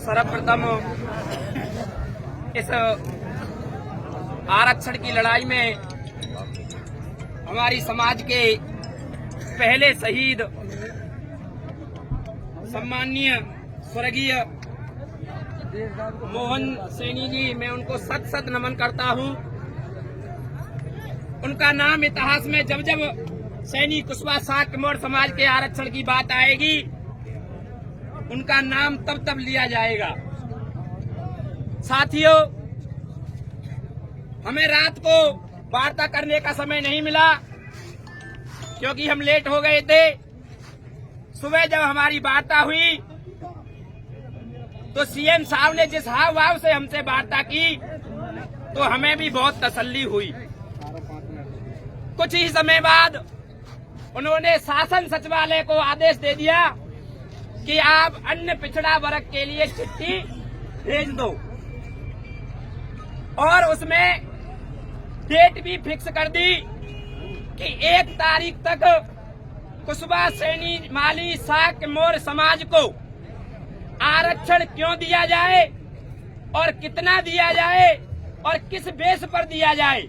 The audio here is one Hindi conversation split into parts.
सर्वप्रथम इस आरक्षण की लड़ाई में हमारी समाज के पहले शहीद सम्माननीय स्वर्गीय मोहन सैनी जी, मैं उनको सत सत नमन करता हूं। उनका नाम इतिहास में जब जब सैनी कुशवाहा शाक्य मौर्य समाज के आरक्षण की बात आएगी, उनका नाम तब तब लिया जाएगा। साथियों, हमें रात को वार्ता करने का समय नहीं मिला क्योंकि हम लेट हो गए थे। सुबह जब हमारी वार्ता हुई तो सीएम साहब ने जिस हाव भाव से हमसे वार्ता की तो हमें भी बहुत तसल्ली हुई। कुछ ही समय बाद उन्होंने शासन सचिवालय को आदेश दे दिया कि आप अन्य पिछड़ा वर्ग के लिए चिट्ठी भेज दो और उसमें डेट भी फिक्स कर दी कि 1 तारीख तक कुशवाहा सैनी माली शाक्य मौर्य समाज को आरक्षण क्यों दिया जाए और कितना दिया जाए और किस बेस पर दिया जाए,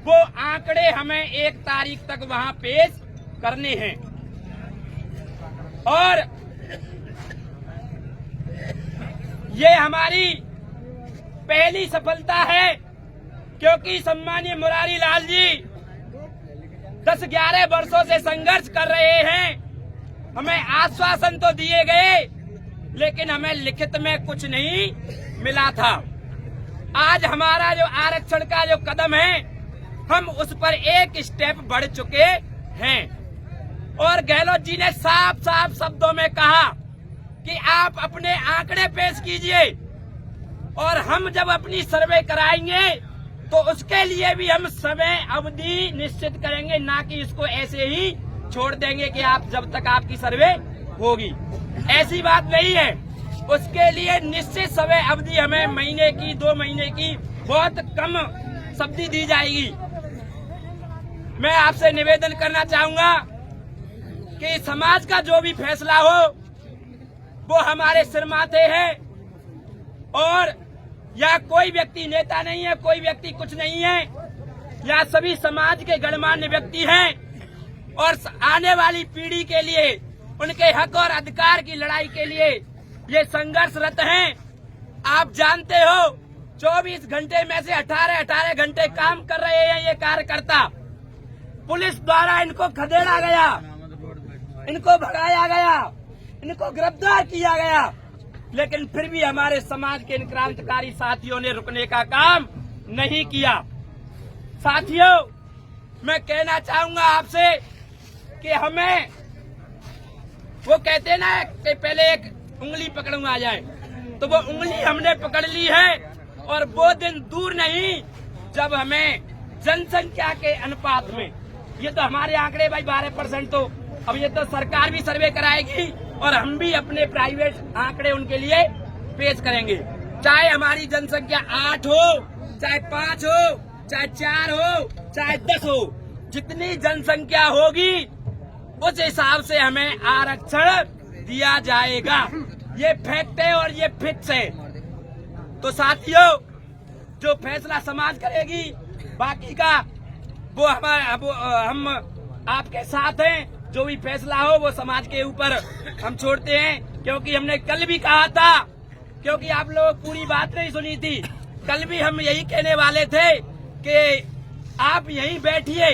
वो आंकड़े हमें 1 तारीख तक वहां पेश करने हैं। और ये हमारी पहली सफलता है क्योंकि सम्मानीय मुरारी लाल जी 10-11 वर्षों से संघर्ष कर रहे हैं। हमें आश्वासन तो दिए गए लेकिन हमें लिखित में कुछ नहीं मिला था। आज हमारा जो आरक्षण का जो कदम है, हम उस पर एक स्टेप बढ़ चुके हैं। और गहलोत जी ने साफ साफ शब्दों में कहा कि आप अपने आंकड़े पेश कीजिए और हम जब अपनी सर्वे कराएंगे तो उसके लिए भी हम समय अवधि निश्चित करेंगे, ना कि इसको ऐसे ही छोड़ देंगे कि आप जब तक आपकी सर्वे होगी। ऐसी बात नहीं है, उसके लिए निश्चित समय अवधि हमें महीने की 2 महीने की बहुत कम अवधि दी जाएगी। मैं आपसे निवेदन करना चाहूंगा कि समाज का जो भी फैसला हो वो हमारे सिर माथे है और या कोई व्यक्ति नेता नहीं है, कोई व्यक्ति कुछ नहीं है, या सभी समाज के गणमान्य व्यक्ति हैं और आने वाली पीढ़ी के लिए उनके हक और अधिकार की लड़ाई के लिए ये संघर्षरत हैं। आप जानते हो 24 घंटे में से 18 घंटे काम कर रहे हैं ये कार्यकर्ता। पुलिस द्वारा इनको खदेड़ा गया, इनको भगाया गया, इनको गिरफ्तार किया गया, लेकिन फिर भी हमारे समाज के इन क्रांतिकारी साथियों ने रुकने का काम नहीं किया। साथियों, मैं कहना चाहूंगा आपसे कि हमें, वो कहते ना कि पहले एक उंगली पकड़ूंगा आ जाए, तो वो उंगली हमने पकड़ ली है और वो दिन दूर नहीं जब हमें जनसंख्या के अनुपात में, ये तो हमारे आंकड़े भाई 12%, तो अब ये तो सरकार भी सर्वे कराएगी और हम भी अपने प्राइवेट आंकड़े उनके लिए पेश करेंगे। चाहे हमारी जनसंख्या 8 हो, चाहे 5 हो, चाहे 4 हो, चाहे 10 हो, जितनी जनसंख्या होगी उस हिसाब से हमें आरक्षण दिया जाएगा। ये फैक्ट है और ये फिक्स है। तो साथियों, जो फैसला समाज करेगी, बाकी का वो हम आपके साथ हैं। जो भी फैसला हो वो समाज के ऊपर हम छोड़ते हैं, क्योंकि हमने कल भी कहा था, क्योंकि आप लोग पूरी बात नहीं सुनी थी, कल भी हम यही कहने वाले थे कि आप यहीं बैठिए।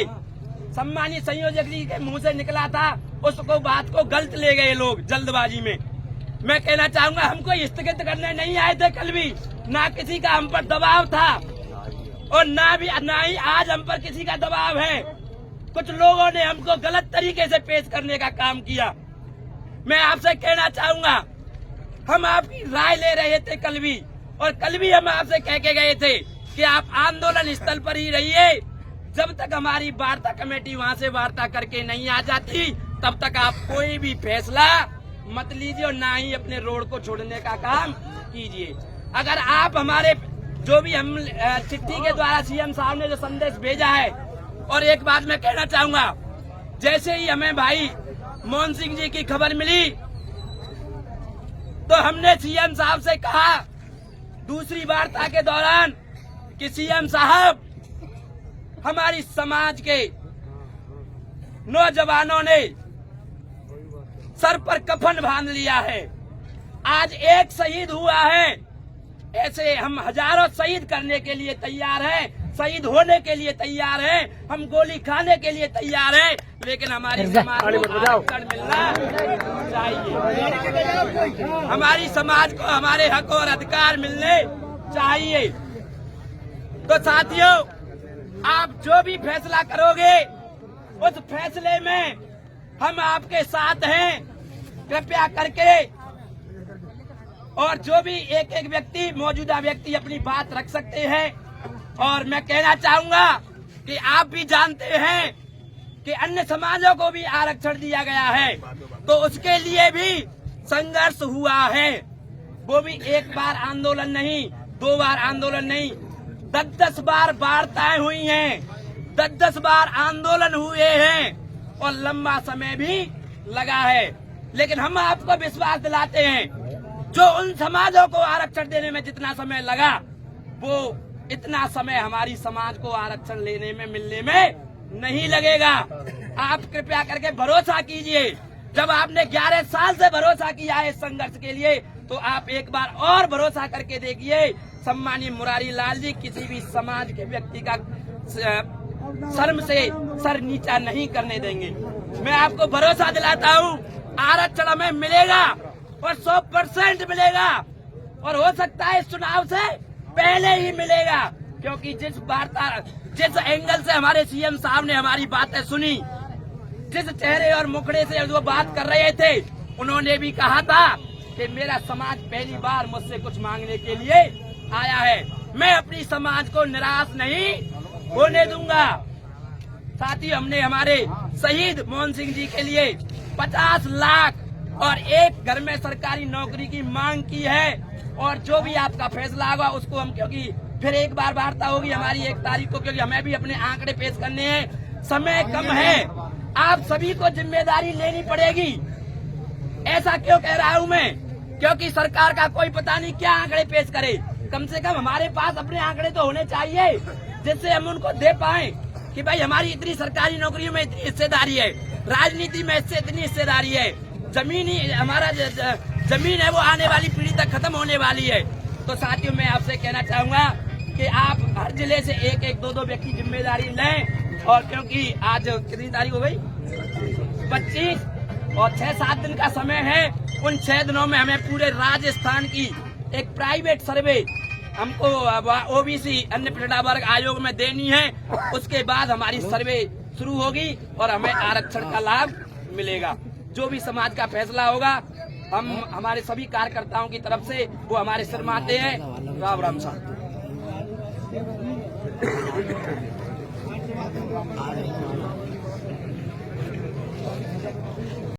सम्मानित संयोजक जी के मुंह से निकला था, उसको बात को गलत ले गए लोग जल्दबाजी में। मैं कहना चाहूंगा, हमको स्थगित करने नहीं आए थे कल भी, ना किसी का हम पर दबाव था और ना ही आज हम पर किसी का दबाव है। कुछ लोगों ने हमको गलत तरीके से पेश करने का काम किया। मैं आपसे कहना चाहूंगा, हम आपकी राय ले रहे थे कल भी, और कल भी हम आपसे कह के गए थे कि आप आंदोलन स्थल पर ही रहिए। जब तक हमारी वार्ता कमेटी वहां से वार्ता करके नहीं आ जाती, तब तक आप कोई भी फैसला मत लीजिए और ना ही अपने रोड को छोड़ने का काम कीजिए। अगर आप हमारे जो भी हम चिट्ठी के द्वारा सीएम साहब ने जो संदेश भेजा है, और एक बात मैं कहना चाहूंगा, जैसे ही हमें भाई मोहन सिंह जी की खबर मिली तो हमने सीएम साहब से कहा दूसरी वार्ता के दौरान कि सीएम साहब, हमारी समाज के नौजवानों ने सर पर कफन बांध लिया है, आज एक शहीद हुआ है, ऐसे हम हजारों शहीद करने के लिए तैयार हैं, शहीद होने के लिए तैयार हैं, हम गोली खाने के लिए तैयार हैं, लेकिन हमारी समाज को आरक्षण मिलना चाहिए। हमारी समाज को हमारे हक और अधिकार मिलने चाहिए। तो साथियों, आप जो भी फैसला करोगे उस फैसले में हम आपके साथ हैं। कृपया करके, और जो भी एक एक व्यक्ति, मौजूदा व्यक्ति अपनी बात रख सकते हैं। और मैं कहना चाहूंगा कि आप भी जानते हैं कि अन्य समाजों को भी आरक्षण दिया गया है, तो उसके लिए भी संघर्ष हुआ है। वो भी एक बार आंदोलन नहीं, 2 बार आंदोलन नहीं, 10-10 बार वार्ताएं हुई हैं, 10-10 बार आंदोलन हुए हैं और लंबा समय भी लगा है। लेकिन हम आपको विश्वास दिलाते हैं, जो उन समाजों को आरक्षण देने में जितना समय लगा, वो इतना समय हमारी समाज को आरक्षण लेने में, मिलने में नहीं लगेगा। आप कृपया करके भरोसा कीजिए। जब आपने 11 साल से भरोसा किया है इस संघर्ष के लिए, तो आप एक बार और भरोसा करके देखिए। सम्मानीय मुरारी लाल जी किसी भी समाज के व्यक्ति का शर्म से सर नीचा नहीं करने देंगे। मैं आपको भरोसा दिलाता हूँ, आरक्षण हमें मिलेगा और 100% मिलेगा, और हो सकता है इस चुनाव से पहले ही मिलेगा, क्योंकि जिस एंगल से हमारे सीएम साहब ने हमारी बातें सुनी, जिस चेहरे और मुखड़े से वो बात कर रहे थे, उन्होंने भी कहा था कि मेरा समाज पहली बार मुझसे कुछ मांगने के लिए आया है, मैं अपनी समाज को निराश नहीं होने दूंगा। साथ ही हमने हमारे शहीद मोहन सिंह जी के लिए 50 लाख और एक घर में सरकारी नौकरी की मांग की है। और जो भी आपका फैसला होगा उसको हम, क्योंकि फिर एक बार वार्ता होगी हमारी 1 तारीख को, क्योंकि हमें भी अपने आंकड़े पेश करने हैं, समय कम है, आप सभी को जिम्मेदारी लेनी पड़ेगी। ऐसा क्यों कह रहा हूं मैं? क्योंकि सरकार का कोई पता नहीं क्या आंकड़े पेश करे, कम से कम हमारे पास अपने आंकड़े तो होने चाहिए, जिससे हम उनको दे पाए कि भाई हमारी इतनी सरकारी नौकरियों में इतनी हिस्सेदारी है, राजनीति में इससे इतनी हिस्सेदारी है, हमारा जमीन है वो आने वाली पीढ़ी तक खत्म होने वाली है। तो साथियों, मैं आपसे कहना चाहूंगा कि आप हर जिले से 1-1, 2-2 व्यक्ति जिम्मेदारी लें। और क्योंकि आज कितनी तारीख हो गई, 25, और 6-7 दिन का समय है, उन 6 दिनों में हमें पूरे राजस्थान की एक प्राइवेट सर्वे हमको ओबीसी अन्य पिछड़ा वर्ग आयोग में देनी है। उसके बाद हमारी सर्वे शुरू होगी और हमें आरक्षण का लाभ मिलेगा। जो भी समाज का फैसला होगा, हम हमारे सभी कार्यकर्ताओं की तरफ से वो हमारे सिर माते हैं। राम राम साहब।